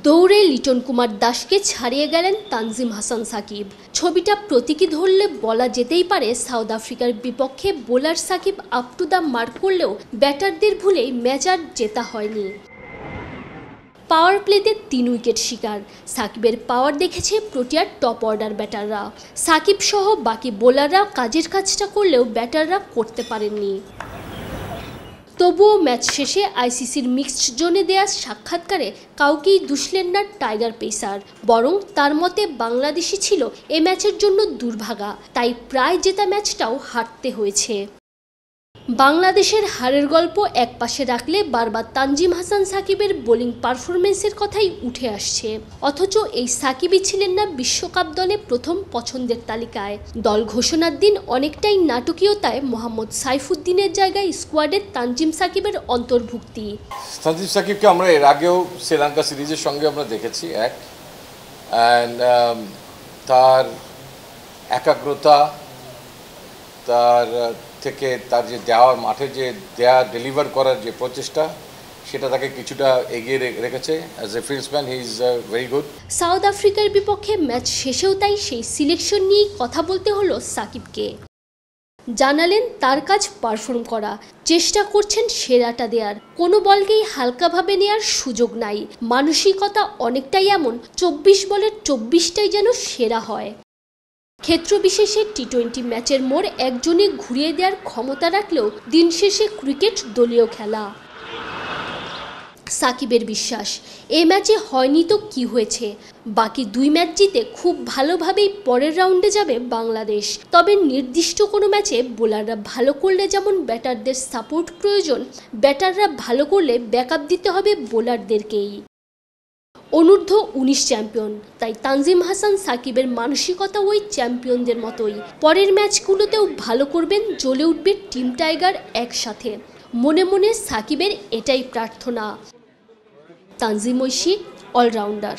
দৌড়ে লিটন কুমার দাসকে ছাড়িয়ে গেলেন তানজিম হাসান সাকিব। ছবিটা প্রতীকী ধরলে বলা যেতেই পারে সাউথ আফ্রিকার বিপক্ষে bowler Shakib up to the mark করলেও ব্যাটারদের ভুলেই ম্যাচ আর জেতা হয়নি। পাওয়ার প্লেতে 3 উইকেট শিকার। সাকিবের পাওয়ার দেখেছে প্রোটিয়ার টপ অর্ডার ব্যাটাররা। সাকিব সহ বাকি বোলাররা কাজের কাজটা করলেও ব্যাটাররা করতে পারেননি। তবুও ম্যাচ শেষে আইসিসির মিক্সড জোনে দেয়া সাক্ষাৎকারে কাউকেই দুষলেন না টাইগার পেসার, বরং তার মতে বাংলাদেশই ছিল এ ম্যাচের জন্য দুর্ভাগা, তাই প্রায় জেতা ম্যাচটাও হারতে হয়েছে। বাংলাদেশের হারের গল্প একপাশে রাখলে বারবার তানজিম হাসান সাকিবের বোলিং পারফরমেন্সের কথাই উঠে আসছে। অথচ এই সাকিবই ছিলেন না বিশ্বকাপ দলে প্রথম পছন্দের তালিকায়। দল ঘোষণার দিন অনেকটাই নাটকীয়তায় মোহাম্মদ সাইফুদ্দিনের জায়গায় স্কোয়াডে তানজিম সাকিবের অন্তর্ভুক্তি। তানজিম সাকিবকে আমরা এর আগেও শ্রীলঙ্কা সিরিজের সঙ্গে আমরা দেখেছি তার একাগ্রতা, তার থেকে তার যে দেওয়ার মাঠে যে ডেলিভার করার যে প্রচেষ্টা, সেটা তাকে কিছুটা এগিয়ে রেখেছে। As a ফিল্ডসম্যান he is very good. South আফ্রিকার বিপক্ষে ম্যাচ শেষেও তাই সেই সিলেকশন নিয়েই কথা বলতে হলো সাকিবকে। জানালেন তার কাজ পারফর্ম করা, চেষ্টা করছেন সেরাটা দেওয়ার, কোনো বলকেই হালকাভাবে নেওয়ার সুযোগ নাই। মানসিকতা অনেকটাই এমন 24 বলের 24টাই যেন সেরা হয়। ক্ষেত্রবিশেষে টি-20 ম্যাচের মোড় একজনই ঘুরিয়ে দেওয়ার ক্ষমতা রাখলেও দিন শেষে ক্রিকেট দলীয় খেলা। সাকিবের বিশ্বাস, এ ম্যাচে হয়নি তো কি হয়েছে, বাকি 2 ম্যাচ জিতে খুব ভালোভাবেই পরের রাউন্ডে যাবে বাংলাদেশ। তবে নির্দিষ্ট কোনো ম্যাচে বোলাররা ভালো করলে যেমন ব্যাটারদের সাপোর্ট প্রয়োজন, ব্যাটাররা ভালো করলে ব্যাকআপ দিতে হবে বোলারদেরকেই। অনূর্ধ্ব 19 চ্যাম্পিয়ন, তাই তানজিম হাসান সাকিবের মানসিকতা ওই চ্যাম্পিয়নদের মতোই। পরের ম্যাচগুলোতেও ভালো করবেন, জ্বলে উঠবে টিম টাইগার একসাথে। মনে মনে সাকিবের এটাই প্রার্থনা। তানজিম ঐশী অলরাউন্ডার।